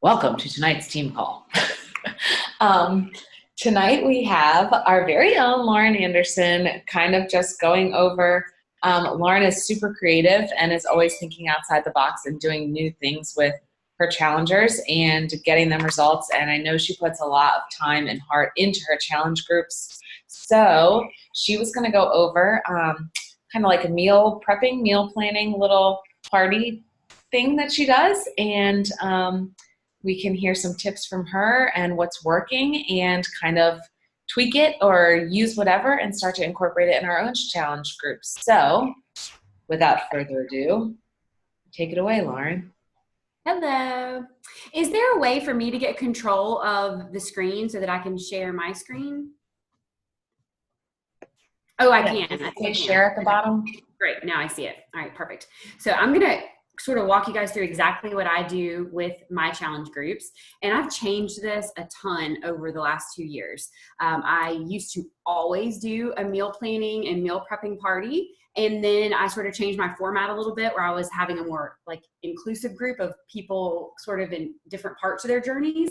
Welcome to tonight's team call. um, Tonight we have our very own Lauren Anderson kind of just going over. Lauren is super creative and is always thinking outside the box and doing new things with her challengers and getting them results. And I know she puts a lot of time and heart into her challenge groups. So she was going to go over kind of like a meal prepping, meal planning little party thing that she does. And we can hear some tips from her and what's working and kind of tweak it or use whatever and start to incorporate it in our own challenge groups. So without further ado, take it away, Lauren. Hello. Is there a way for me to get control of the screen so that I can share my screen? Oh, I can. I can share at the bottom. Great. Now I see it. All right, perfect. So I'm going to sort of walk you guys through exactly what I do with my challenge groups. And I've changed this a ton over the last 2 years. I used to always do a meal planning and meal prepping party. And then I sort of changed my format a little bit where I was having a more like inclusive group of people sort of in different parts of their journeys.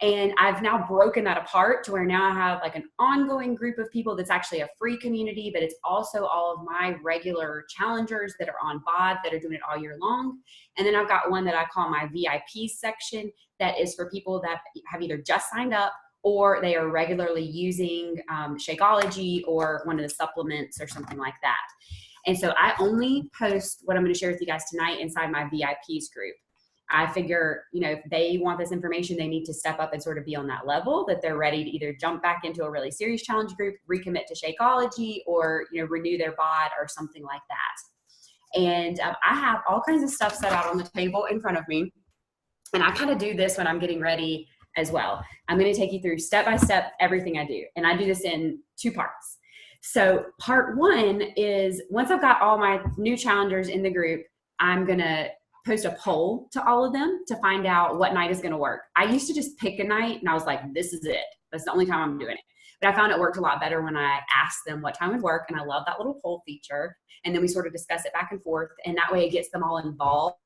And I've now broken that apart to where now I have like an ongoing group of people that's actually a free community, but it's also all of my regular challengers that are on BOD that are doing it all year long. And then I've got one that I call my VIP section that is for people that have either just signed up or they are regularly using Shakeology or one of the supplements or something like that. And so I only post what I'm going to share with you guys tonight inside my VIPs group. I figure, if they want this information, they need to step up and sort of be on that level that they're ready to either jump back into a really serious challenge group, recommit to Shakeology, or, renew their BOD or something like that. And I have all kinds of stuff set out on the table in front of me. And I kind of do this when I'm getting ready as well. I'm going to take you through step by step everything I do. And I do this in 2 parts. So part 1 is once I've got all my new challengers in the group, I'm going to post a poll to all of them to find out what night is going to work. I used to just pick a night and I was like, this is it. That's the only time I'm doing it. But I found it worked a lot better when I asked them what time would work. And I love that little poll feature. And then we sort of discuss it back and forth. And that way it gets them all involved.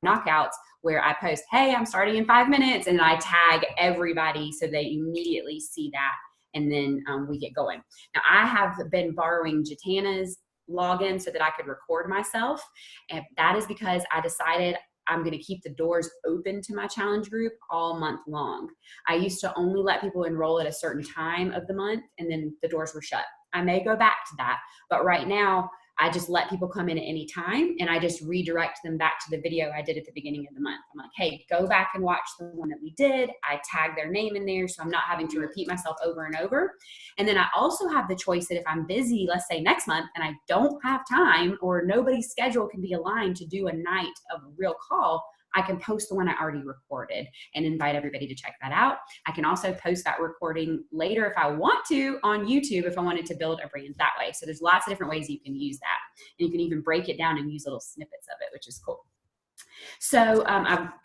Knockouts where I post, hey, I'm starting in 5 minutes, and I tag everybody so they immediately see that, and then we get going. Now, I have been borrowing Jatana's login so that I could record myself, and that is because I decided I'm going to keep the doors open to my challenge group all month long. I used to only let people enroll at a certain time of the month, and then the doors were shut. I may go back to that, but right now, I just let people come in at any time and I just redirect them back to the video I did at the beginning of the month. I'm like, hey, go back and watch the one that we did. I tag their name in there so I'm not having to repeat myself over and over. And then I also have the choice that if I'm busy, let's say next month, and I don't have time or nobody's schedule can be aligned to do a night of a real call, I can post the one I already recorded and invite everybody to check that out. I can also post that recording later if I want to on YouTube if I wanted to build a brand that way. So there's lots of different ways you can use that. And you can even break it down and use little snippets of it, which is cool. So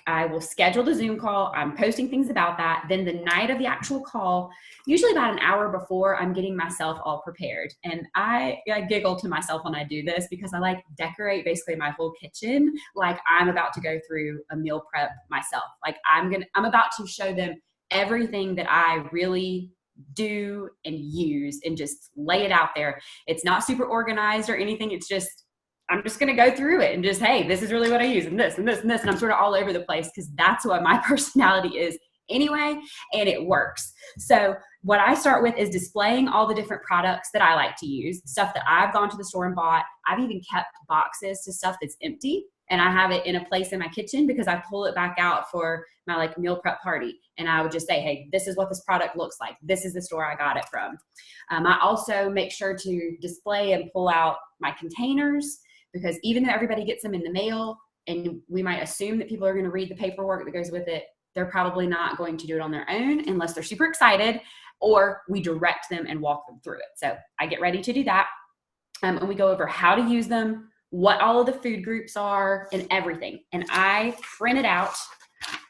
I will schedule the Zoom call. I'm posting things about that. Then the night of the actual call, usually about an hour before, I'm getting myself all prepared. And I giggle to myself when I do this because I like decorate basically my whole kitchen like I'm about to go through a meal prep myself. Like I'm about to show them everything that I really do and use and just lay it out there. It's not super organized or anything. It's just I'm just going to go through it and just, hey, this is really what I use and this and this and this. And I'm sort of all over the place because that's what my personality is anyway, and it works. So what I start with is displaying all the different products that I like to use, stuff that I've gone to the store and bought. I've even kept boxes to stuff that's empty, and I have it in a place in my kitchen because I pull it back out for my like meal prep party. And I would just say, hey, this is what this product looks like. This is the store I got it from. I also make sure to display and pull out my containers, because even though everybody gets them in the mail and we might assume that people are going to read the paperwork that goes with it, they're probably not going to do it on their own unless they're super excited, or we direct them and walk them through it. So I get ready to do that. And we go over how to use them, what all of the food groups are, and everything. And I print it out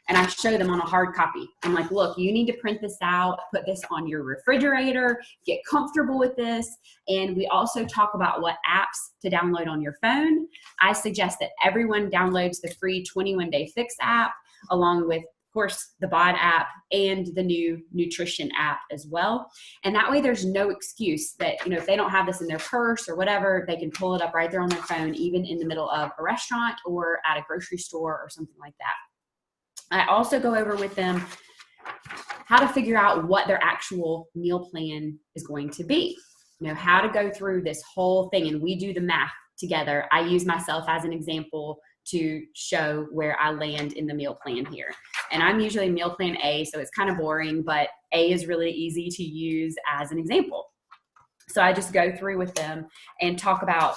and I show them on a hard copy. I'm like, look, you need to print this out, put this on your refrigerator, get comfortable with this. And we also talk about what apps to download on your phone. I suggest that everyone downloads the free 21-Day Fix app, along with, of course, the BOD app and the new nutrition app as well. And that way there's no excuse that, if they don't have this in their purse or whatever, they can pull it up right there on their phone, even in the middle of a restaurant or at a grocery store or something like that. I also go over with them how to figure out what their actual meal plan is going to be. How to go through this whole thing, and we do the math together. I use myself as an example to show where I land in the meal plan here. And I'm usually meal plan A, so it's kind of boring, but A is really easy to use as an example. So I just go through with them and talk about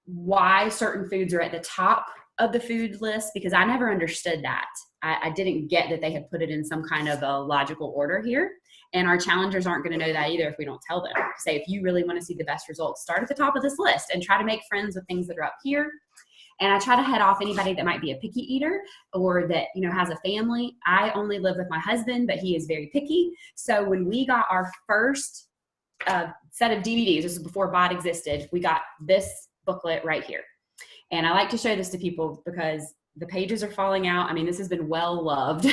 why certain foods are at the top of the food list, because I never understood that. I didn't get that they had put it in some kind of a logical order here. And our challengers aren't going to know that either if we don't tell them. Say, if you really want to see the best results, start at the top of this list and try to make friends with things that are up here. And I try to head off anybody that might be a picky eater or that, has a family. I only live with my husband, but he is very picky. So when we got our first set of DVDs, this was before BOD existed, we got this booklet right here. And I like to show this to people because the pages are falling out. I mean, this has been well loved,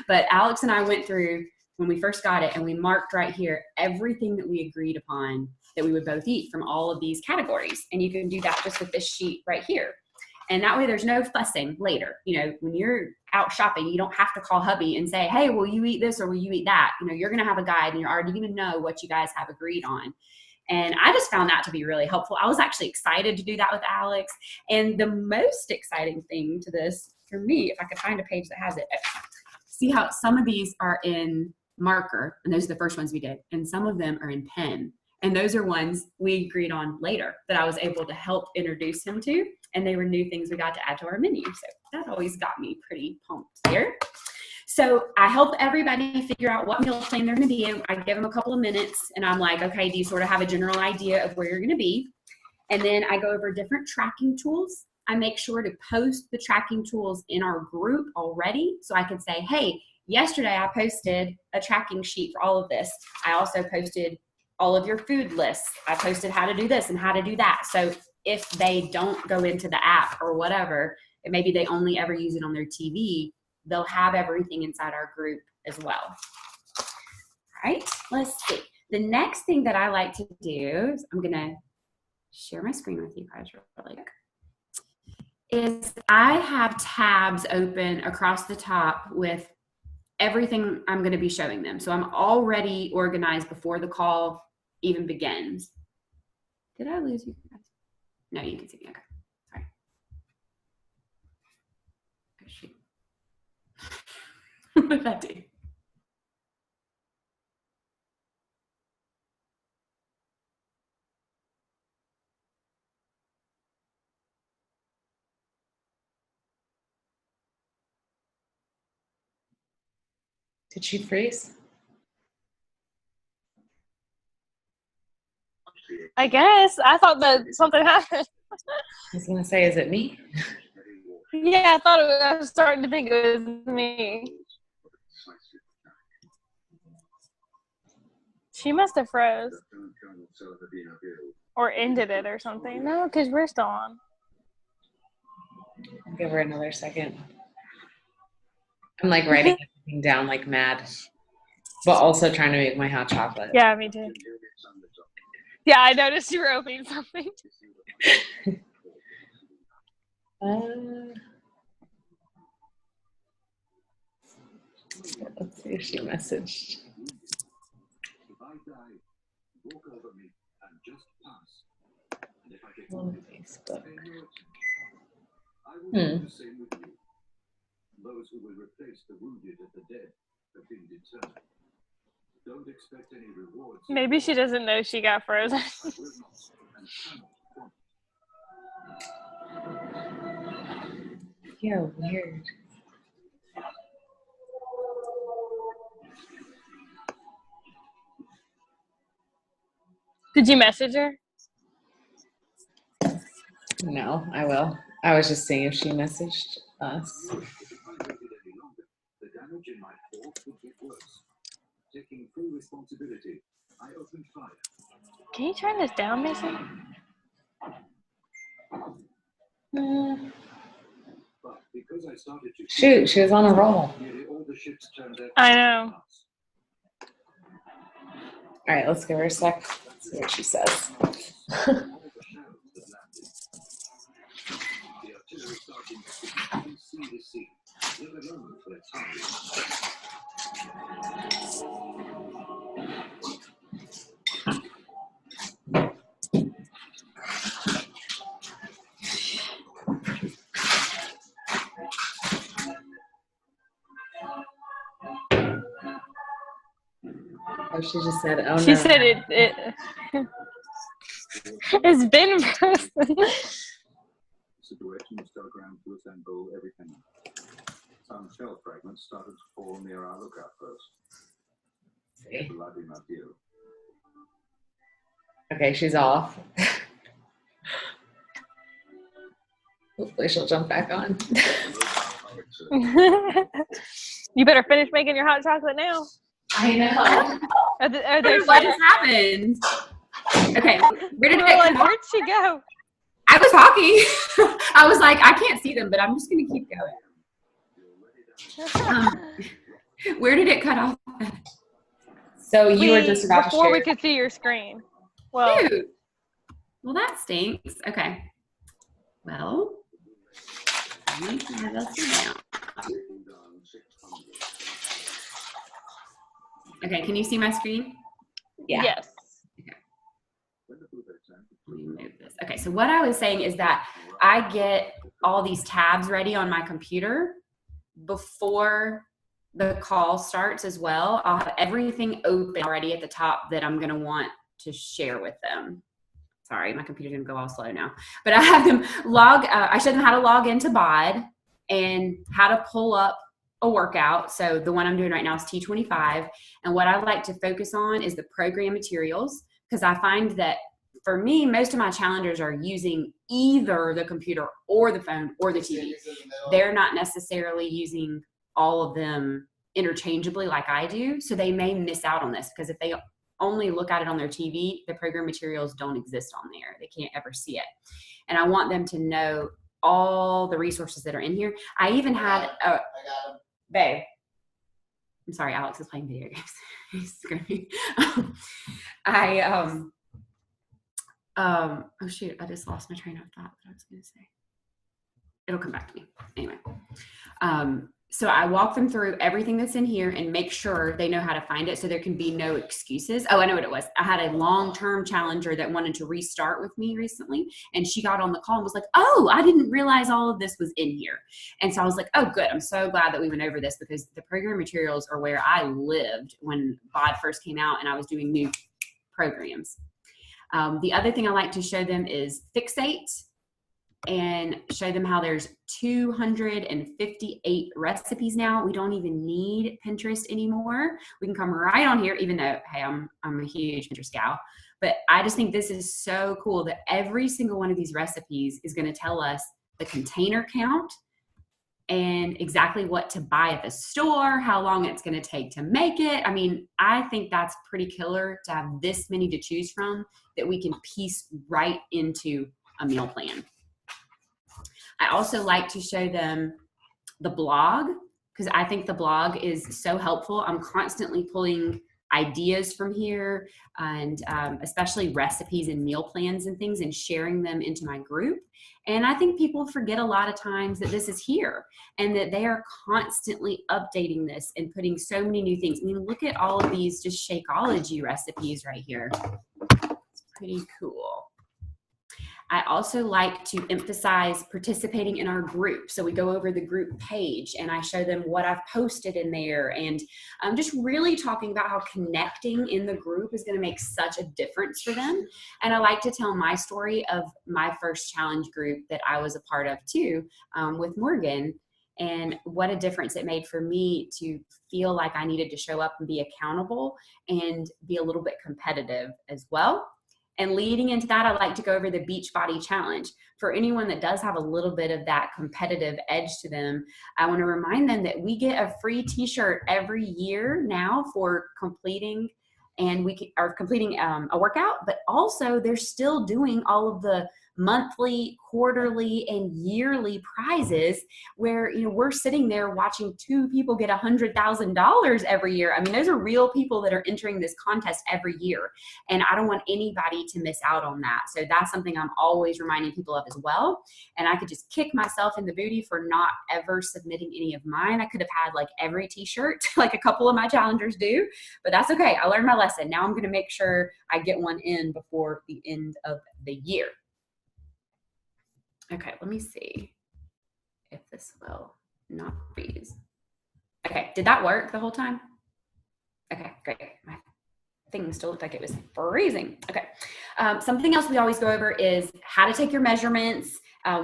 but Alex and I went through when we first got it and we marked right here everything that we agreed upon that we would both eat from all of these categories. And you can do that just with this sheet right here. And that way there's no fussing later. When you're out shopping, you don't have to call hubby and say, hey, will you eat this or will you eat that? You're going to have a guide and you're already going to know what you guys have agreed on. And I just found that to be really helpful. I was actually excited to do that with Alex. And the most exciting thing to this for me, if I could find a page that has it, see how some of these are in marker, and those are the first ones we did, and some of them are in pen. And those are ones we agreed on later that I was able to help introduce him to. And they were new things we got to add to our menu. So that always got me pretty pumped there. So I help everybody figure out what meal plan they're going to be in. I give them a couple of minutes and I'm like, okay, do you sort of have a general idea of where you're going to be? And then I go over different tracking tools. I make sure to post the tracking tools in our group already. So I can say, hey, yesterday I posted a tracking sheet for all of this. I also posted all of your food lists. I posted how to do this and how to do that. So if they don't go into the app or whatever, and maybe they only ever use it on their TV, they'll have everything inside our group as well. All right, let's see. The next thing that I like to do is I'm gonna share my screen with you guys real quick. Is I have tabs open across the top with everything I'm gonna be showing them. So I'm already organized before the call even begins. Did I lose you guys? No, you can see me, okay, sorry. Oh, shoot. What did that do? Did she freeze? I guess. I thought that something happened. I was going to say, is it me? Yeah, I was starting to think it was me. She must have froze. Or ended it or something. No, because we're still on. I'll give her another second. I'm like writing everything down like mad, but also trying to make my hot chocolate. Yeah, me too. Yeah, I noticed you were opening something. Let's see if she messaged. On Facebook. Those who will replace the wounded and the dead have been determined. Don't expect any rewards. Maybe she doesn't know she got frozen. Yeah, weird. Did you message her? No, I will. I was just seeing if she messaged us. responsibility. I opened fire. Can you turn this down, Mason? But because I started to Shoot, she was on a roll. nearly all the ships turned out. I know. All right, let's give her a sec. See what she says. All the shells that landed. The artillery sergeants could even see the sea, let alone for a time. Oh, she just said, oh no. She said it's been frozen. The situation was telegrammed to assemble everything. Some shell fragments started to fall near our lookout post. See? Bloody my deal. Okay, she's off. Hopefully she'll jump back on. You better finish making your hot chocolate now. I know. Are they What has happened? Okay, where did it like, come off? where'd she go? I was talking. I was like, I can't see them, but I'm just going to keep going. Where did it cut off? So you were just about to before share. we could see your screen. Well, Dude. Well, that stinks. Okay. Well, let me try this now. Okay, can you see my screen? Yeah. yes. Let me move this. Okay, so what I was saying is that I get all these tabs ready on my computer before the call starts as well. I'll have everything open already at the top that I'm going to want to share with them. Sorry, my computer's going to go all slow now. But I have them I showed them how to log into BOD and how to pull up a workout. So the one I'm doing right now is T25. And what I like to focus on is the program materials, because I find that for me, most of my challengers are using either the computer or the phone or the TV. They're not necessarily using all of them interchangeably like I do. So they may miss out on this, because if they only look at it on their TV, the program materials don't exist on there. They can't ever see it. And I want them to know all the resources that are in here. I even had a babe. I'm sorry, Alex is playing video games. He's screaming. Oh shoot, I just lost my train of thought that I was gonna say. It'll come back to me. Anyway. So I walk them through everything that's in here and make sure they know how to find it so there can be no excuses. Oh, I know what it was. I had a long-term challenger that wanted to restart with me recently, and she got on the call and was like, oh, I didn't realize all of this was in here. And so I was like, oh, good. I'm so glad that we went over this, because the program materials are where I lived when BOD first came out and I was doing new programs. The other thing I like to show them is Fixate, and show them how there's 258 recipes now. We don't even need Pinterest anymore. We can come right on here, even though, hey, I'm a huge Pinterest gal. But I just think this is so cool that every single one of these recipes is going to tell us the container count and exactly what to buy at the store, how long it's going to take to make it. I mean, I think that's pretty killer to have this many to choose from that we can piece right into a meal plan. I also like to show them the blog, because I think the blog is so helpful. I'm constantly pulling ideas from here, and especially recipes and meal plans and things, and sharing them into my group. And I think people forget a lot of times that this is here and that they are constantly updating this and putting so many new things. I mean, look at all of these just Shakeology recipes right here. It's pretty cool. I also like to emphasize participating in our group. So we go over the group page and I show them what I've posted in there, and I'm just really talking about how connecting in the group is going to make such a difference for them. And I like to tell my story of my first challenge group that I was a part of too, with Morgan, and what a difference it made for me to feel like I needed to show up and be accountable and be a little bit competitive as well. And leading into that, I like to go over the Beachbody Challenge. For anyone that does have a little bit of that competitive edge to them, I want to remind them that we get a free t-shirt every year now for completing and we are completing a workout, but also they're still doing all of the monthly, quarterly, and yearly prizes where, you know, we're sitting there watching two people get $100,000 every year. I mean, those are real people that are entering this contest every year. And I don't want anybody to miss out on that. So that's something I'm always reminding people of as well. And I could just kick myself in the booty for not ever submitting any of mine. I could have had like every t-shirt, like a couple of my challengers do, but that's okay. I learned my lesson. Now I'm going to make sure I get one in before the end of the year. Okay, let me see if this will not freeze. Okay, did that work the whole time? Okay, great. My thing still looked like it was freezing. Okay, something else we always go over is how to take your measurements,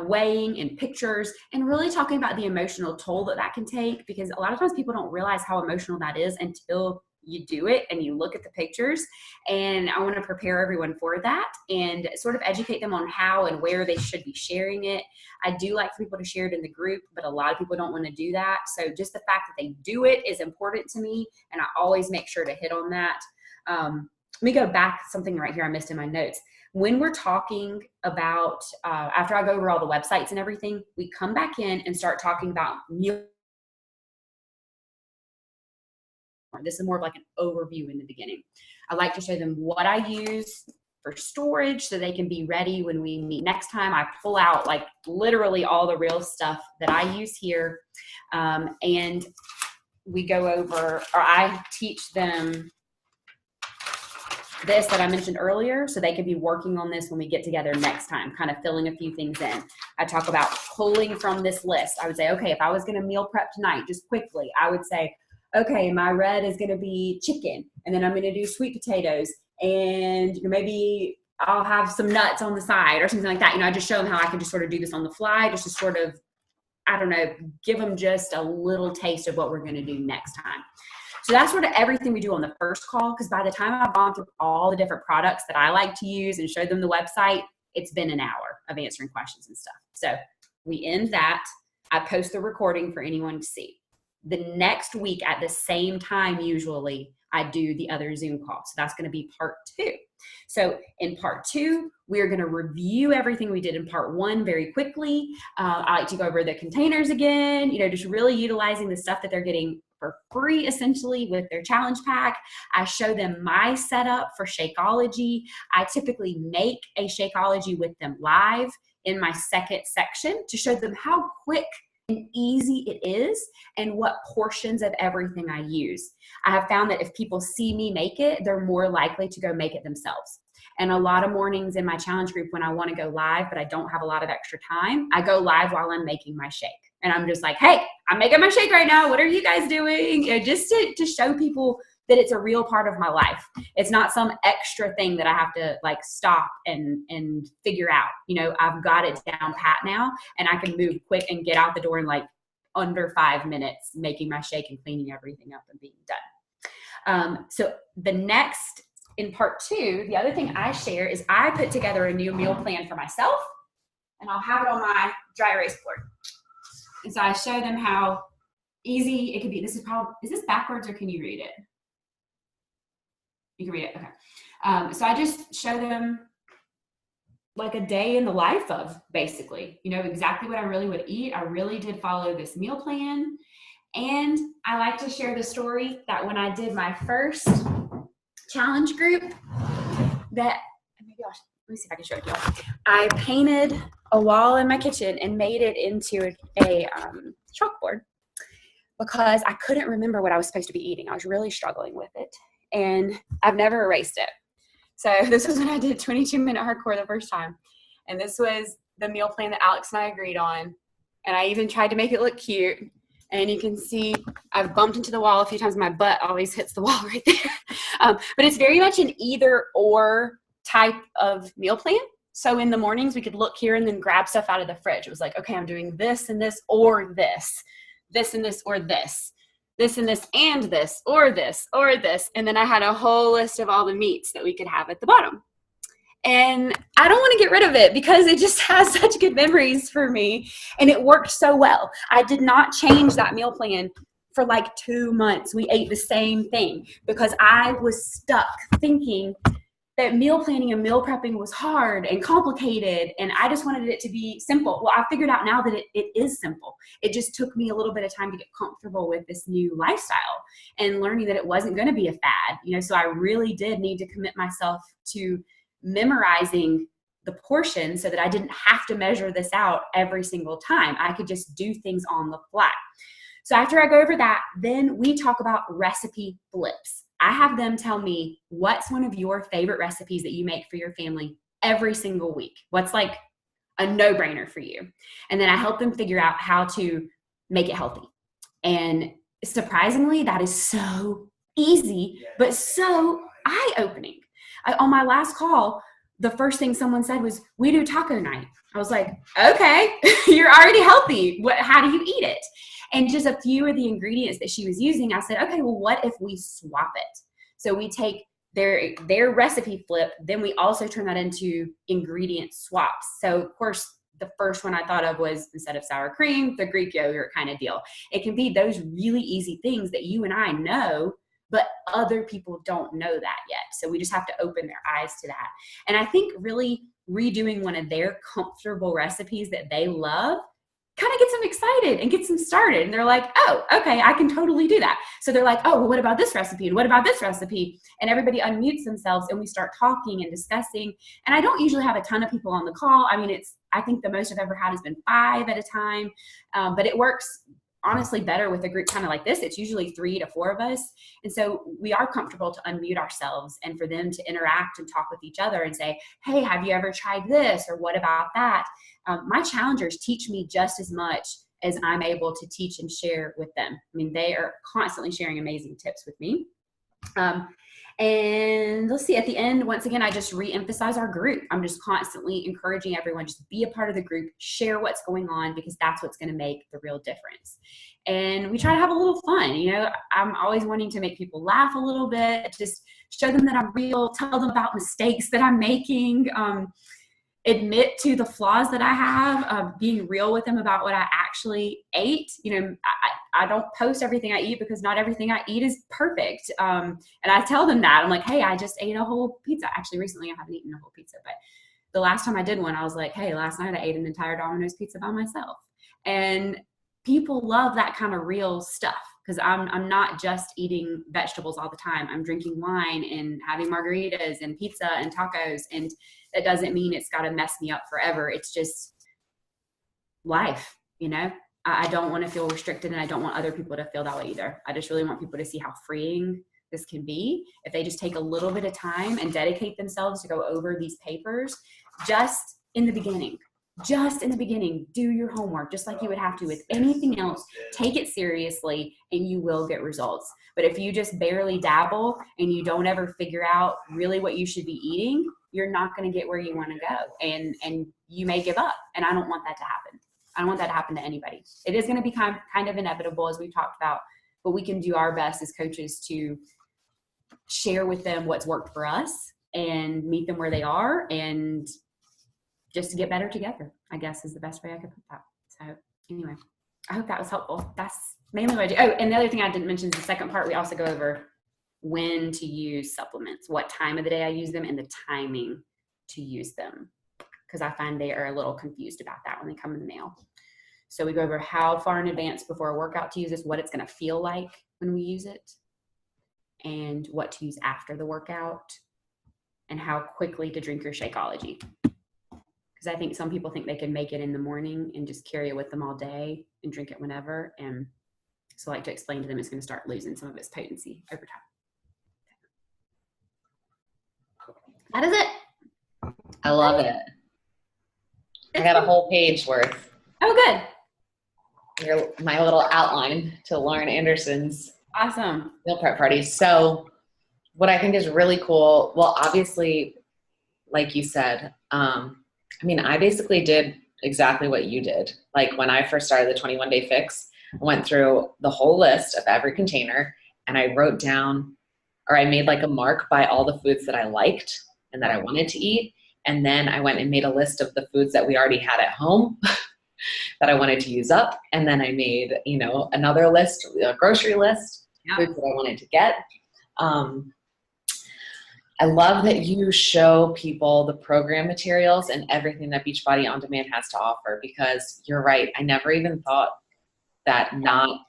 weighing and pictures, and really talking about the emotional toll that that can take, because a lot of times people don't realize how emotional that is until you do it and you look at the pictures. And I want to prepare everyone for that and sort of educate them on how and where they should be sharing it. I do like for people to share it in the group, but a lot of people don't want to do that. So just the fact that they do it is important to me, and I always make sure to hit on that. Let me go back something right here I missed in my notes. When we're talking about, after I go over all the websites and everything, we come back in and start talking about meal. This is more of like an overview in the beginning. I like to show them what I use for storage so they can be ready when we meet next time. I pull out like literally all the real stuff that I use here. And we go over, or I teach them this that I mentioned earlier so they can be working on this when we get together next time, kind of filling a few things in. I talk about pulling from this list. I would say, okay, if I was going to meal prep tonight, just quickly, I would say, okay, my red is going to be chicken, and then I'm going to do sweet potatoes, and maybe I'll have some nuts on the side or something like that. You know, I just show them how I can just sort of do this on the fly, just to sort of, I don't know, give them just a little taste of what we're going to do next time. So that's sort of everything we do on the first call, because by the time I've gone through all the different products that I like to use and showed them the website, it's been an hour of answering questions and stuff. So we end that. I post the recording for anyone to see. The next week at the same time, usually, I do the other Zoom call. So that's going to be part 2. So in part 2, we're going to review everything we did in part 1 very quickly. I like to go over the containers again, you know, just really utilizing the stuff that they're getting for free, essentially, with their challenge pack. I show them my setup for Shakeology. I typically make a Shakeology with them live in my second section to show them how quick and easy it is and what portions of everything I use. I have found that if people see me make it, they're more likely to go make it themselves. And a lot of mornings in my challenge group, when I want to go live, but I don't have a lot of extra time, I go live while I'm making my shake. And I'm just like, hey, I'm making my shake right now. What are you guys doing? You know, just to show people that it's a real part of my life. It's not some extra thing that I have to like stop and figure out. You know, I've got it down pat now, and I can move quick and get out the door in like under 5 minutes, making my shake and cleaning everything up and being done. So the next, in part 2, the other thing I share is I put together a new meal plan for myself, and I'll have it on my dry erase board. And so I show them how easy it could be. This is probably, is this backwards or can you read it? You can read it, okay. So I just show them like a day in the life of, basically, you know, exactly what I really would eat. I really did follow this meal plan. And I like to share the story that when I did my first challenge group, that, maybe let me see if I can show it to y'all. I painted a wall in my kitchen and made it into a chalkboard because I couldn't remember what I was supposed to be eating. I was really struggling with it. And I've never erased it. So this was when I did 22-minute hardcore the first time. And this was the meal plan that Alex and I agreed on. And I even tried to make it look cute. And you can see I've bumped into the wall a few times. My butt always hits the wall right there. But it's very much an either or type of meal plan. So in the mornings, we could look here and then grab stuff out of the fridge. It was like, okay, I'm doing this and this or this, this and this or this. This and this and this or this or this. And then I had a whole list of all the meats that we could have at the bottom. And I don't want to get rid of it because it just has such good memories for me. And it worked so well. I did not change that meal plan for like 2 months. We ate the same thing because I was stuck thinking that meal planning and meal prepping was hard and complicated, and I just wanted it to be simple. Well, I figured out now that it is simple. It just took me a little bit of time to get comfortable with this new lifestyle and learning that it wasn't going to be a fad. So I really did need to commit myself to memorizing the portion so that I didn't have to measure this out every single time. I could just do things on the fly. So after I go over that, then we talk about recipe flips. I have them tell me, what's one of your favorite recipes that you make for your family every single week? What's like a no-brainer for you? And then I help them figure out how to make it healthy. And surprisingly, that is so easy, but so eye-opening. On my last call, the first thing someone said was, we do taco night. I was like, okay, you're already healthy. How do you eat it? And just a few of the ingredients that she was using, I said, okay, well, what if we swap it? So we take their recipe flip, then we also turn that into ingredient swaps. So of course, the first one I thought of was, instead of sour cream, the Greek yogurt kind of deal. It can be those really easy things that you and I know, but other people don't know that yet. So we just have to open their eyes to that. And I think really redoing one of their comfortable recipes that they love kind of gets them excited and gets them started. And they're like, oh, okay, I can totally do that. So they're like, oh, well, what about this recipe? And what about this recipe? And everybody unmutes themselves and we start talking and discussing. And I don't usually have a ton of people on the call. I mean, I think the most I've ever had has been 5 at a time. But it works honestly better with a group kind of like this. It's usually 3 to 4 of us. And so we are comfortable to unmute ourselves and for them to interact and talk with each other and say, hey, have you ever tried this? Or what about that? My challengers teach me just as much as I'm able to teach and share with them. I mean, they are constantly sharing amazing tips with me. And let's see, at the end, once again, I just re-emphasize our group. I'm just constantly encouraging everyone, just be a part of the group, share what's going on, because that's what's going to make the real difference. And we try to have a little fun. I'm always wanting to make people laugh a little bit, just show them that I'm real, tell them about mistakes that I'm making, admit to the flaws that I have, being real with them about what I actually ate. I don't post everything I eat because not everything I eat is perfect. And I tell them that. I'm like, hey, I just ate a whole pizza. Actually, recently I haven't eaten a whole pizza, but the last time I did one, I was like, hey, last night I ate an entire Domino's pizza by myself. And people love that kind of real stuff, because I'm not just eating vegetables all the time. I'm drinking wine and having margaritas and pizza and tacos. And that doesn't mean it's got to mess me up forever. It's just life, I don't want to feel restricted, and I don't want other people to feel that way either. I just really want people to see how freeing this can be if they just take a little bit of time and dedicate themselves to go over these papers just in the beginning. Just in the beginning, do your homework just like you would have to with anything else. Take it seriously and you will get results. But if you just barely dabble and you don't ever figure out really what you should be eating, you're not going to get where you want to go. And you may give up. And I don't want that to happen. I don't want that to happen to anybody. It is going to be kind of inevitable, as we've talked about, but we can do our best as coaches to share with them what's worked for us and meet them where they are, and just to get better together, I guess, is the best way I could put that. So anyway, I hope that was helpful. That's mainly what I do. Oh, and the other thing I didn't mention is the second part, we also go over when to use supplements, what time of the day I use them, and the timing to use them, because I find they are a little confused about that when they come in the mail. So we go over how far in advance before a workout to use this, what it's going to feel like when we use it, and what to use after the workout, and how quickly to drink your Shakeology. Because I think some people think they can make it in the morning and just carry it with them all day and drink it whenever. And so I like to explain to them it's going to start losing some of its potency over time. That is it. I love it. I got a whole page worth. Oh, good. My little outline to Lauren Anderson's Awesome meal prep party. So what I think is really cool, well, obviously, like you said, I basically did exactly what you did. Like when I first started the 21-day fix, I went through the whole list of every container, and I wrote down, or I made like a mark by all the foods that I liked and that I wanted to eat. And then I went and made a list of the foods that we already had at home that I wanted to use up. And then I made, another list, a grocery list, foods that I wanted to get. I love that you show people the program materials and everything that Beachbody On Demand has to offer, because you're right. I never even thought that not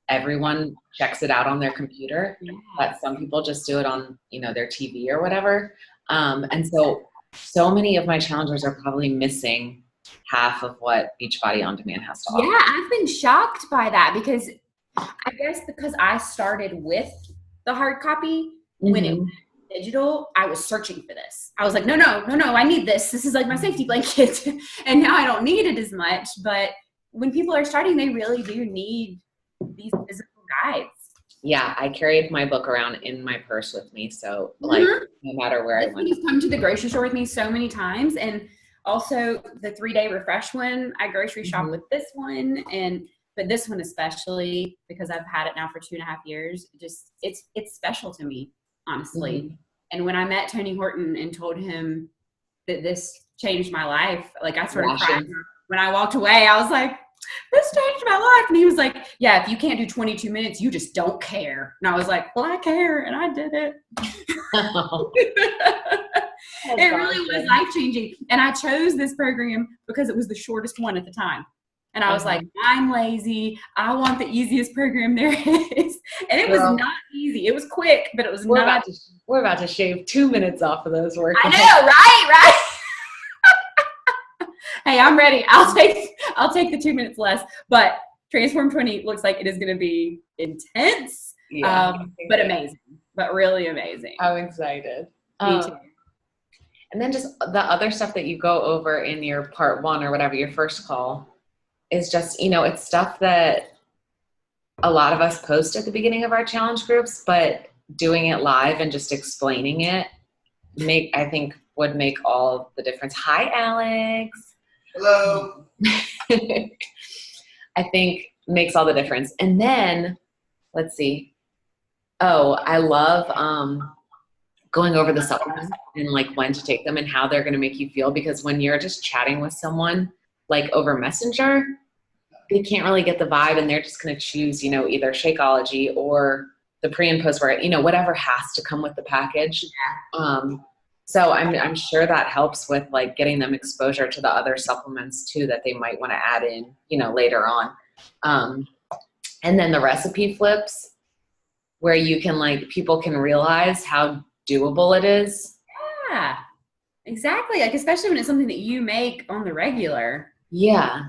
everyone checks it out on their computer, but some people just do it on, their TV or whatever. And so many of my challengers are probably missing half of what Beachbody On Demand has to offer. Yeah, I've been shocked by that because I guess because I started with the hard copy when it was digital, I was searching for this. I was like, no, I need this. This is like my safety blanket. And now I don't need it as much. But when people are starting, they really do need these physical guides. Yeah, I carried my book around in my purse with me. So no matter where I went. You've come to the grocery store with me so many times. And also the 3-day refresh one, I grocery shop with this one. But this one especially, because I've had it now for 2.5 years, it's special to me, honestly. And when I met Tony Horton and told him that this changed my life, like I started crying. When I walked away, I was like, this changed my life. And he was like, yeah, if you can't do 22 minutes, you just don't care. And I was like, well, I care. And I did it. It really was life-changing. And I chose this program because it was the shortest one at the time. And I was like, I'm lazy. I want the easiest program there is. And it was not easy. It was quick, but it was not. We're about to shave 2 minutes off of those work. I know, right? Hey, I'm ready. I'll take the 2 minutes less. But Transform 20 looks like it is going to be intense, but amazing. But really amazing. I'm excited. Me too. And then just the other stuff that you go over in your part 1 or whatever, your first call, is just, it's stuff that a lot of us post at the beginning of our challenge groups, but doing it live and just explaining it I think would make all the difference. Hi, Alex. Hello. I think makes all the difference. And then let's see. Oh, I love going over the supplements and like when to take them and how they're going to make you feel, because when you're just chatting with someone like over Messenger, they can't really get the vibe and they're just going to choose, either Shakeology or the pre and post workout, whatever has to come with the package. So I'm sure that helps with like getting them exposure to the other supplements too that they might want to add in, later on. And then the recipe flips where you can people can realize how doable it is. Yeah, exactly. Like, especially when it's something that you make on the regular. Yeah.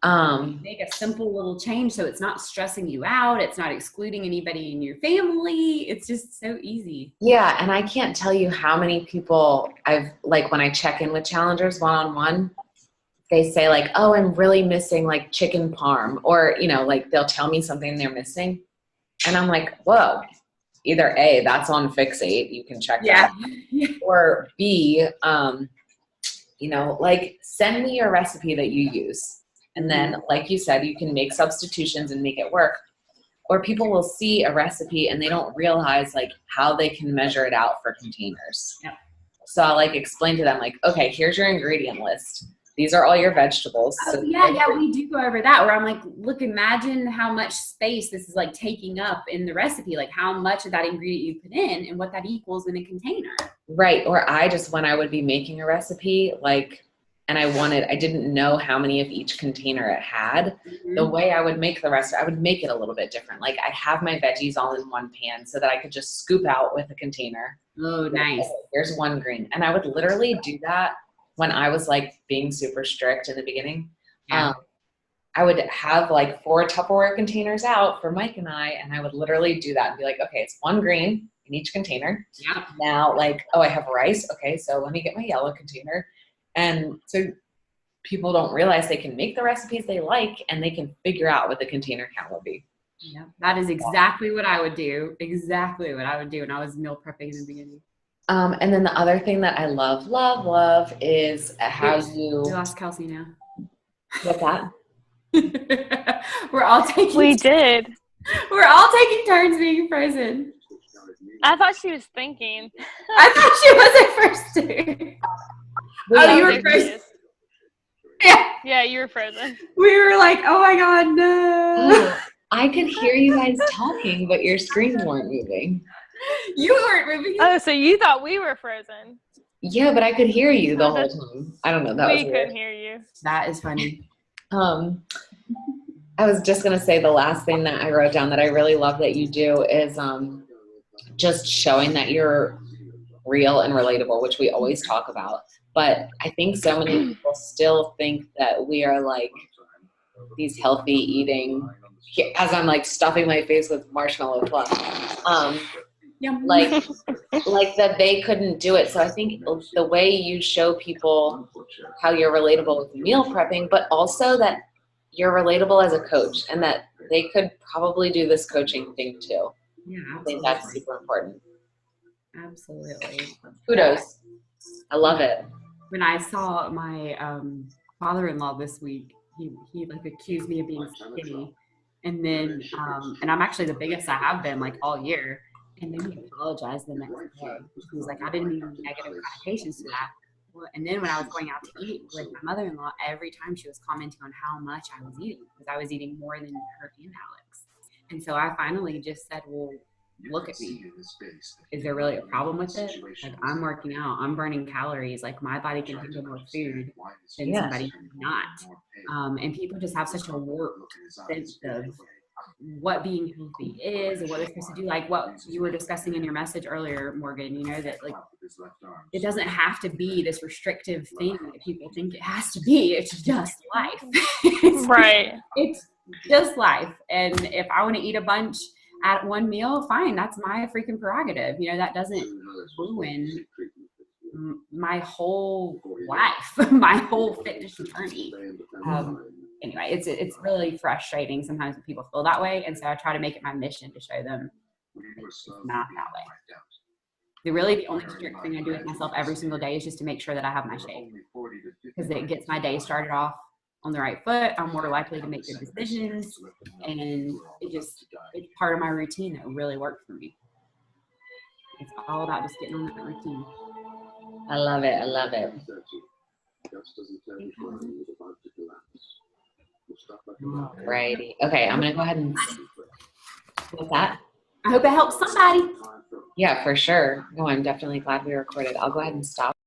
Make a simple little change so it's not stressing you out. It's not excluding anybody in your family. It's just so easy. Yeah. And I can't tell you how many people when I check in with challengers one-on-one, they say oh, I'm really missing chicken parm, or, they'll tell me something they're missing. And I'm like, whoa, either A, that's on Fixate, you can check that. Or B, send me your recipe that you use. And then, like you said, you can make substitutions and make it work. Or people will see a recipe and they don't realize how they can measure it out for containers. Yep. So I'll explain to them okay, here's your ingredient list. These are all your vegetables. Oh, yeah, we do go over that where I'm look, imagine how much space this is taking up in the recipe, how much of that ingredient you put in and what that equals in a container. Right. Or when I would be making a recipe, and I didn't know how many of each container it had. The way I would make the rest, I would make it a little bit different. I'd have my veggies all in one pan so that I could just scoop out with a container. Oh, nice. Here's one green. And I would literally do that when I was being super strict in the beginning. Yeah. I would have 4 Tupperware containers out for Mike and I would literally do that and be okay, it's one green in each container. Yeah. Now, oh, I have rice. Okay, so let me get my yellow container. And so people don't realize they can make the recipes they like and they can figure out what the container count will be. Yeah, that is exactly what I would do. Exactly what I would do when I was meal prepping in the beginning. And then the other thing that I love is how you lost Kelsey now. What's that? We're all taking turns being frozen. I thought she was thinking. I thought she was at first too. Oh, you were frozen. Yeah, Yeah, you were frozen. we were like, oh my God, no. Oh, I could hear you guys talking, but your screens weren't moving. You weren't moving. Oh, so you thought we were frozen? Yeah, but I could hear you the whole time. I don't know. That was We weird. couldn't hear you. That is funny. I was just gonna say the last thing that I wrote down that I really love that you do is just showing that you're real and relatable, which we always talk about. But I think so many people still think that we are like these healthy eating, as I'm like stuffing my face with marshmallow fluff. Like that they couldn't do it. So I think the way you show people how you're relatable with meal prepping, but also that you're relatable as a coach and that they could probably do this coaching thing too. Yeah, I think that's super important. absolutely. Kudos. I love it. When I saw my father-in-law this week, he like accused me of being skinny, and then and I'm actually the biggest I have been like all year. And then he apologized the next day. He was like, I didn't mean negative connotations to that. Well, and then when I was going out to eat with my mother-in-law, every time she was commenting on how much I was eating, because I was eating more than her and Alex. And so I finally just said, well, look at me. Is there really a problem with it? Like, I'm working out, I'm burning calories. Like, my body can handle more food than somebody who's not. And people just have such a warped sense of what being healthy is and what they're supposed to do. Like what you were discussing in your message earlier, Morgan, you know, that like it doesn't have to be this restrictive thing that people think it has to be. It's just life. Right. It's just life. And if I want to eat a bunch at one meal, fine, that's my freaking prerogative. You know, that doesn't ruin my whole life, my whole fitness journey. Anyway, it's really frustrating sometimes when people feel that way, and so I try to make it my mission to show them it's not that way. The only strict thing I do with myself every single day is just to make sure that I have my shake, because it gets my day started off on the right foot. I'm more likely to make good decisions, and it's part of my routine that really worked for me. It's all about just getting on that routine. I love it. I love it. Alrighty. Okay, I'm gonna go ahead and with that. I hope it helps somebody. Yeah, for sure. No, I'm definitely glad we recorded. I'll go ahead and stop.